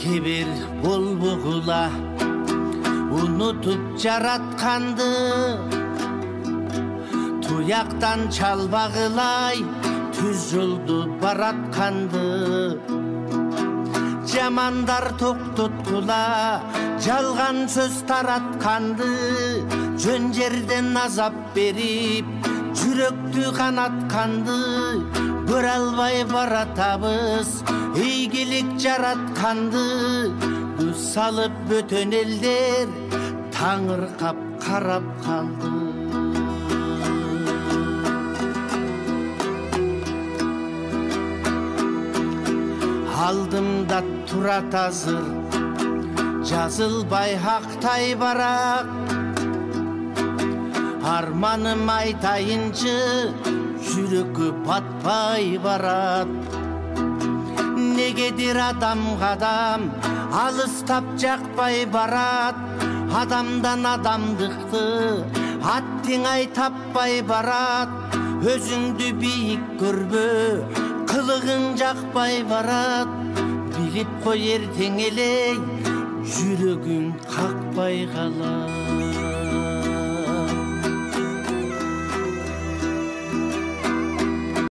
Кебер болбогула унутуп жаратканды, туяктан чалбагылай түз жолду баратканды. Жамандар токтоткула жалган сөз таратканды, жөн жерден азап берип жүрөктү канатканды. Көрө албай баратабыз ийгилик жаратканды. Күз салып бөтөн элдер таңыркап карап калды. Алдымда турат азыр жазылбай актай барак. Арманым айтайынчы жүрөгкө батпай барат. Негедир адамга адам алыстап жакпай барат. Адамдан адамдыкты аттиңай таппай барат. Өзүңдү бийик көрбө, кылыгың жакпай барат. Билип кой эртең эле жүрөгүң какпай калат.